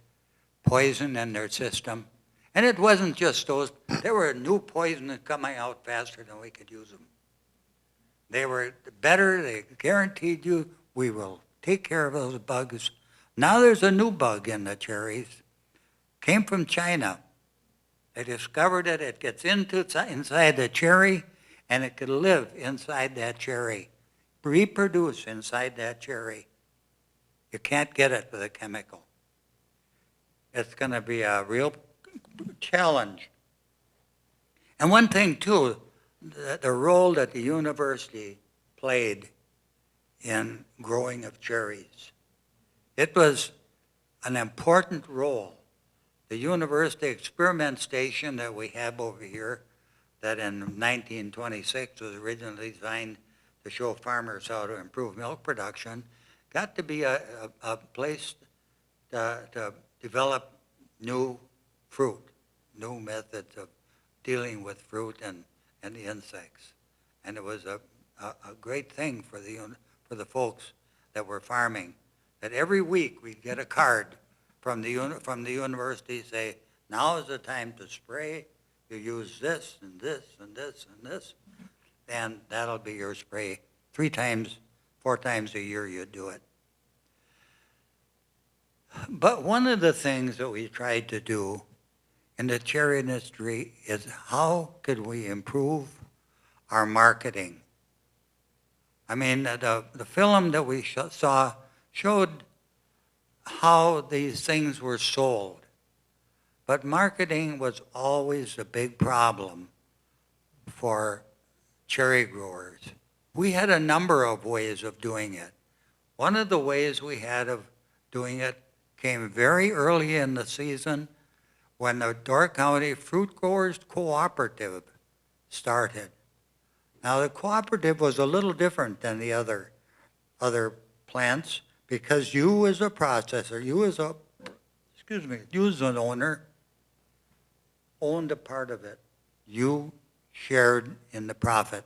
poison in their system. And it wasn't just those. There were new poisons coming out faster than we could use them. They were better. They guaranteed you, we will take care of those bugs. Now there's a new bug in the cherries. Came from China. They discovered it. It gets inside the cherry, and it could live inside that cherry, reproduce inside that cherry. You can't get it with a chemical. It's going to be a real challenge. And one thing, too, the role that the university played in growing of cherries. It was an important role. The university experiment station that we have over here, that in 1926 was originally designed to show farmers how to improve milk production, got to be a place to develop new fruit, new methods of dealing with fruit and the insects. And it was a great thing for the folks that were farming, that every week we'd get a card from the university say, now is the time to spray, you use this and this and this and this, and that'll be your spray. 4 times a year you do it. But one of the things that we tried to do in the cherry industry is how could we improve our marketing? I mean, the film that we saw showed how these things were sold. But marketing was always a big problem for cherry growers. We had a number of ways of doing it. One of the ways we had of doing it came very early in the season when the Door County Fruit Growers Cooperative started. Now the cooperative was a little different than the other plants because you as a processor, you as an owner, owned a part of it. You shared in the profit.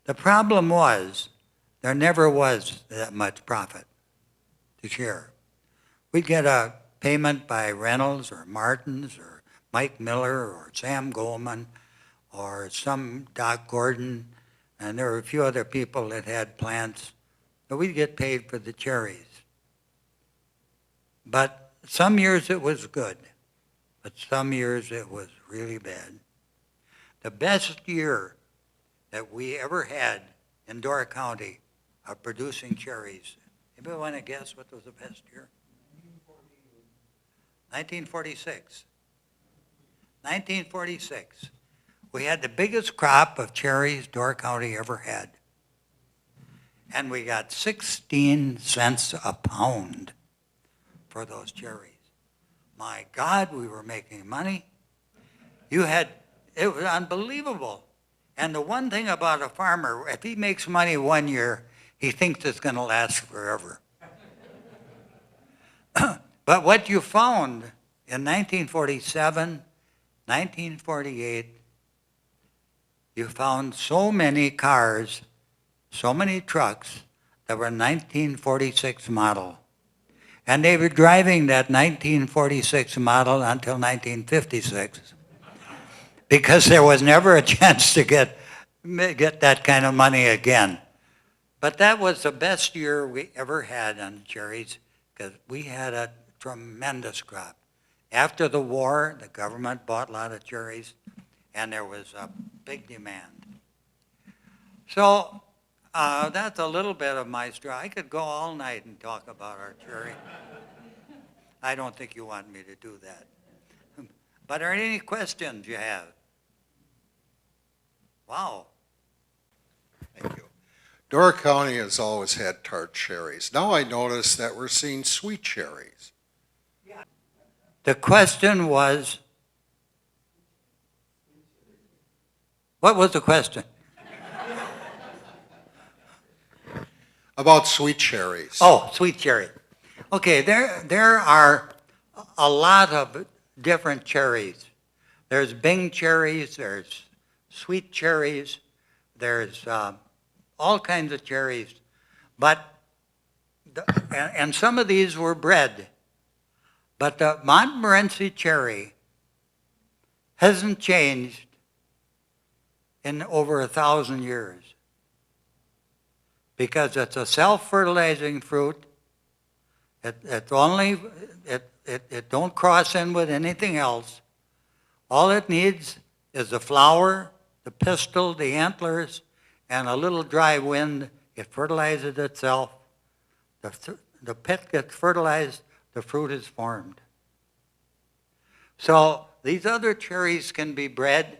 The problem was there never was that much profit to share. We'd get a payment by Reynolds or Martins or Mike Miller or Sam Goldman or some Doc Gordon, and there were a few other people that had plants, but we'd get paid for the cherries. But some years it was good, but some years it was really bad. The best year that we ever had in Door County of producing cherries, anybody want to guess what was the best year? 1946. 1946. We had the biggest crop of cherries Door County ever had. And we got 16 cents a pound for those cherries. My God, we were making money. It was unbelievable. And the one thing about a farmer, if he makes money one year, he thinks it's going to last forever. But what you found in 1947, 1948, you found so many cars, so many trucks that were 1946 model. And they were driving that 1946 model until 1956 because there was never a chance to get that kind of money again. But that was the best year we ever had on cherries because we had a tremendous crop. After the war, the government bought a lot of cherries, and there was a big demand. So that's a little bit of my story. I could go all night and talk about our cherry. I don't think you want me to do that. But are there any questions you have? Wow. Thank you. Door County has always had tart cherries. Now I notice that we're seeing sweet cherries. The question was, what was the question? About sweet cherries. Oh, sweet cherry. Okay, there are a lot of different cherries. There's Bing cherries, there's sweet cherries, there's all kinds of cherries. But, and some of these were bred. But the Montmorency cherry hasn't changed in over 1,000 years because it's a self-fertilizing fruit. It don't cross in with anything else. All it needs is the flower, the pistil, the antlers, and a little dry wind. It fertilizes itself. The pit gets fertilized, the fruit is formed. So these other cherries can be bred,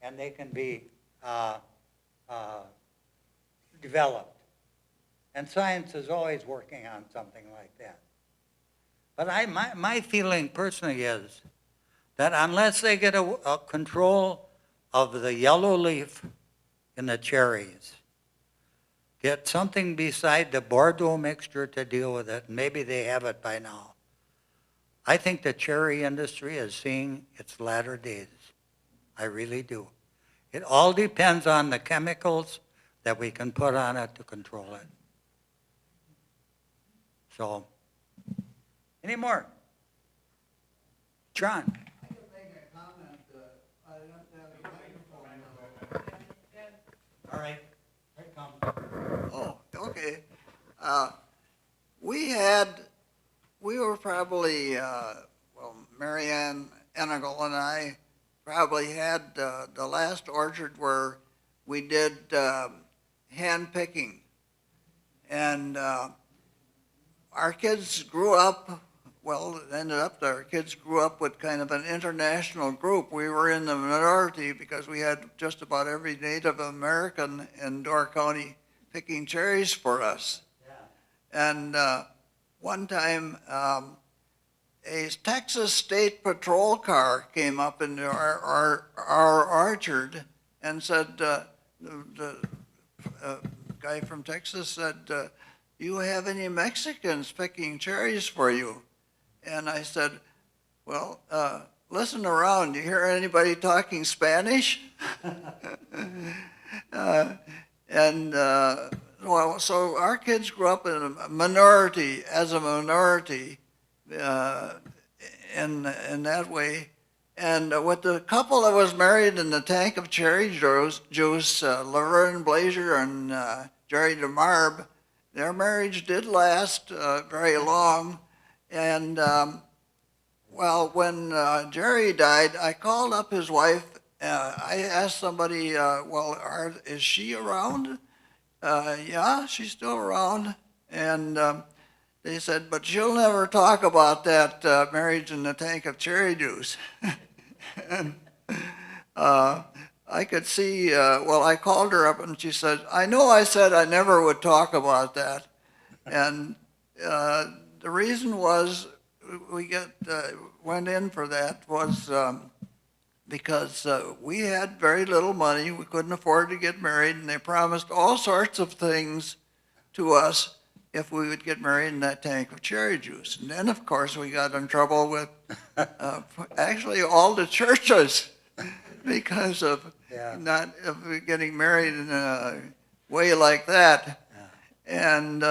and they can be developed. And science is always working on something like that. But my feeling personally is that unless they get a control of the yellow leaf in the cherries, get something beside the Bordeaux mixture to deal with it, and maybe they have it by now. I think the cherry industry is seeing its latter days. I really do. It all depends on the chemicals that we can put on it to control it. So, any more? John? All right. Here it comes. Oh, okay. We were probably, well, Marianne Enigal and I probably had the last orchard where we did hand picking. And our kids grew up, well, it ended up that our kids grew up with kind of an international group. We were in the minority because we had just about every Native American in Door County picking cherries for us. And one time, a Texas State Patrol car came up into our orchard and said, the guy from Texas said, do you have any Mexicans picking cherries for you? And I said, well, listen around. Do you hear anybody talking Spanish? Well, so our kids grew up in a minority, as a minority, in that way. And with the couple that was married in the tank of cherry juice, Laverne Blazer and Jerry DeMarb, their marriage did last very long. And well, when Jerry died, I called up his wife. I asked somebody, well, is she around? Yeah, she's still around. And they said, but she'll never talk about that marriage in the tank of cherry juice. And I could see, well, I called her up and she said, I know I said I never would talk about that. And the reason was we went in for that was because we had very little money. We couldn't afford to get married, and they promised all sorts of things to us if we would get married in that tank of cherry juice. And then, of course, we got in trouble with actually all the churches because of not getting married in a way like that. And,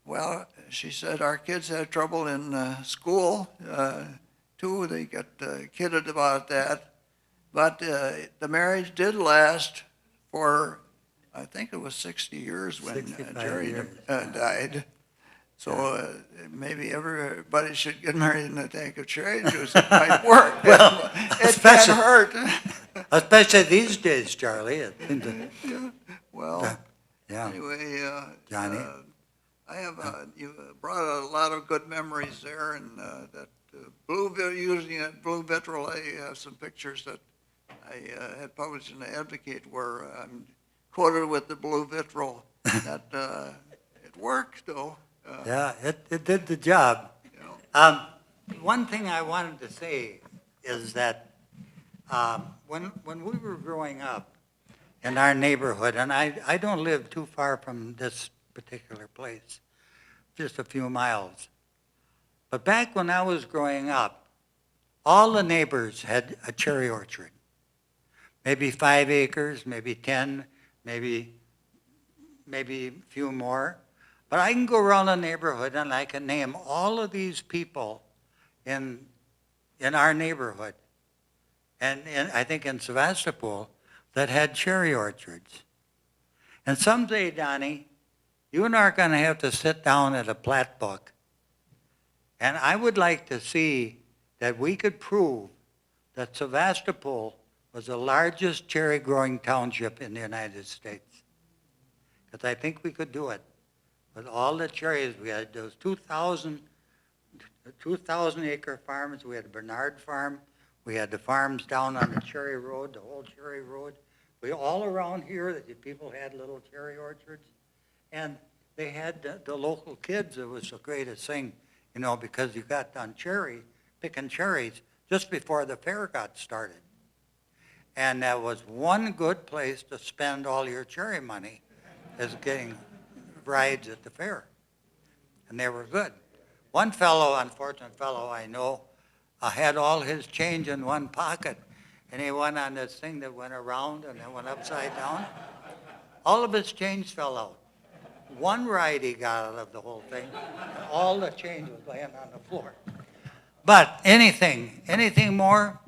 well, she said our kids had trouble in school, too. They got kidded about that. But the marriage did last for, I think it was 60 years when Jerry died. So maybe everybody should get married in a tank of cherry juice. It might work. Well, it can't hurt. Especially these days, Charlie. It seems to, Yeah. Well, yeah. anyway, Johnny. I have you brought a lot of good memories there, and that using that blue vitriol, I have some pictures that I had published in the Advocate where I'm quoted with the blue vitriol. That it worked though. Yeah, it did the job. One thing I wanted to say is that when we were growing up in our neighborhood, and I don't live too far from this particular place, just a few miles. But back when I was growing up, all the neighbors had a cherry orchard. Maybe 5 acres, maybe 10, maybe a few more. But I can go around the neighborhood and I can name all of these people in our neighborhood, and I think in Sevastopol, that had cherry orchards. And someday, Donnie, you and I are going to have to sit down at a plat book, and I would like to see that we could prove that Sevastopol was the largest cherry growing township in the United States. Because I think we could do it. With all the cherries, we had those 2,000 acre farms. We had a Bernard farm. We had the farms down on the Cherry Road, the whole Cherry Road. We all around here, the people had little cherry orchards. And they had the local kids. It was the greatest thing, you know, because you got done picking cherries just before the fair got started. And that was one good place to spend all your cherry money, is getting rides at the fair. And they were good. One fellow, unfortunate fellow I know, had all his change in one pocket, and he went on this thing that went around and then went upside down. All of his change fell out. One ride he got out of the whole thing, and all the change was laying on the floor. But anything more?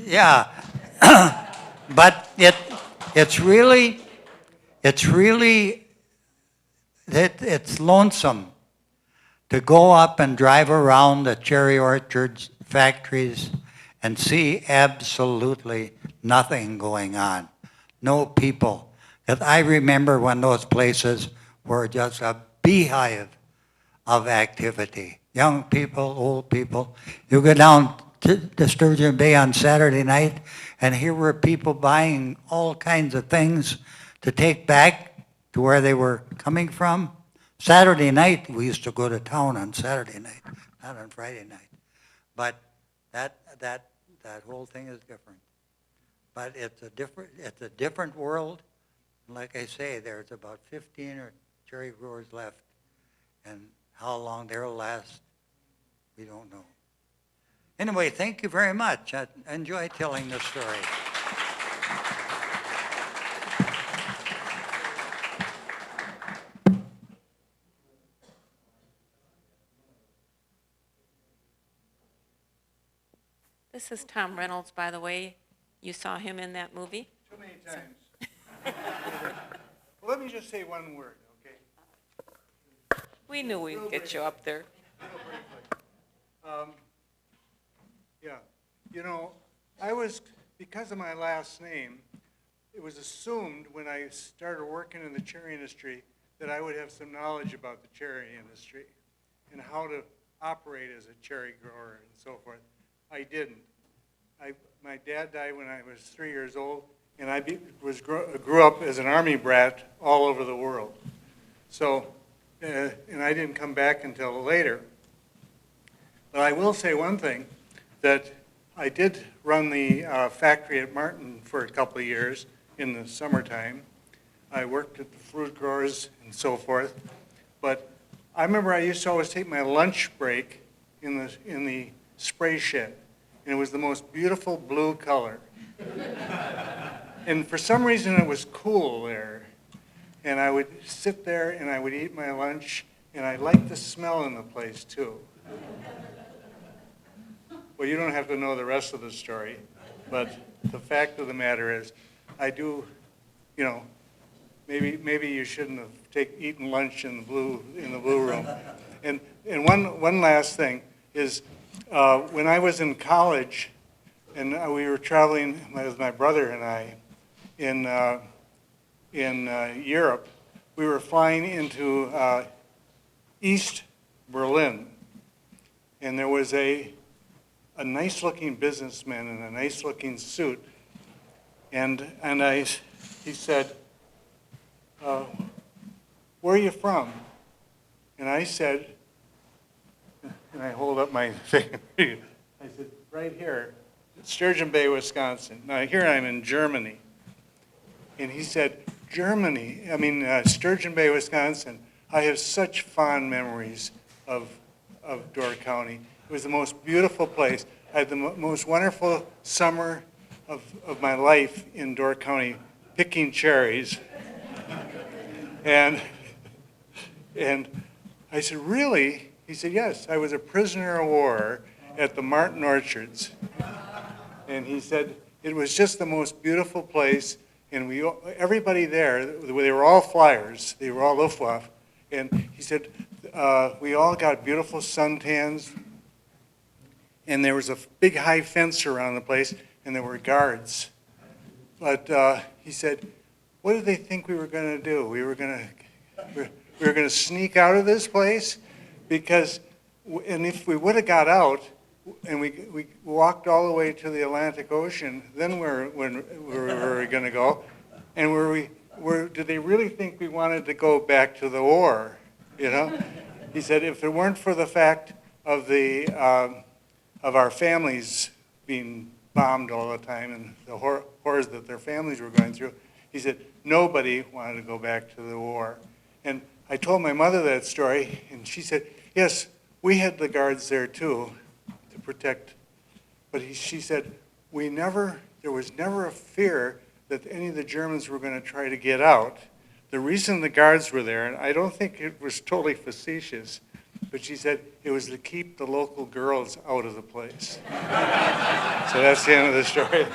Yeah. But it's lonesome to go up and drive around the cherry orchards, factories, and see absolutely nothing going on. No people. I remember when those places were just a beehive of activity. Young people, old people. You go down to Sturgeon Bay on Saturday night, and here were people buying all kinds of things to take back to where they were coming from. Saturday night, we used to go to town on Saturday night, not on Friday night. But that whole thing is different. But it's a different world. Like I say, there's about 15 or cherry growers left, and how long they'll last, we don't know. Anyway, thank you very much. I enjoy telling this story. This is Tom Reynolds, by the way. You saw him in that movie? Too many times. Well, let me just say one word, okay? We knew we'd get you up there. Yeah, you know, because of my last name, it was assumed when I started working in the cherry industry that I would have some knowledge about the cherry industry and how to operate as a cherry grower and so forth. I didn't. My dad died when I was 3 years old, and I grew up as an Army brat all over the world. So, and I didn't come back until later. But I will say one thing, that I did run the factory at Martin for a couple of years in the summertime. I worked at the fruit growers and so forth. But I remember I used to always take my lunch break in the spray shed. And it was the most beautiful blue color. And for some reason it was cool there. And I would sit there and I would eat my lunch, and I liked the smell in the place too. Well, you don't have to know the rest of the story, but the fact of the matter is, I do, you know, maybe you shouldn't have eaten lunch in the blue room. And one last thing is, when I was in college, and we were traveling with my brother and I in Europe, we were flying into East Berlin, and there was a nice-looking businessman in a nice-looking suit, and he said, "Where are you from?" And I said, and I hold up my finger, I said, "Right here, Sturgeon Bay, Wisconsin." Now here I'm in Germany, and he said, Sturgeon Bay, Wisconsin. I have such fond memories of Door County. It was the most beautiful place. I had the most wonderful summer of my life in Door County picking cherries. And I said, "Really?" He said, "Yes, I was a prisoner of war at the Martin Orchards." And he said, it was just the most beautiful place. And everybody there, they were all flyers. They were all Luftwaffe. And he said, we all got beautiful suntans. And there was a big high fence around the place, and there were guards. But he said, what did they think we were going to do? We were going to sneak out of this place? Because, and if we would have got out, and we walked all the way to the Atlantic Ocean, then where were we going to go? And did they really think we wanted to go back to the war? You know? He said, if it weren't for the fact of our families being bombed all the time and the horrors that their families were going through, he said, nobody wanted to go back to the war. And I told my mother that story, and she said, yes, we had the guards there too, to protect. But she said, there was never a fear that any of the Germans were going to try to get out. The reason the guards were there, and I don't think it was totally facetious, but she said it was to keep the local girls out of the place. So that's the end of the story.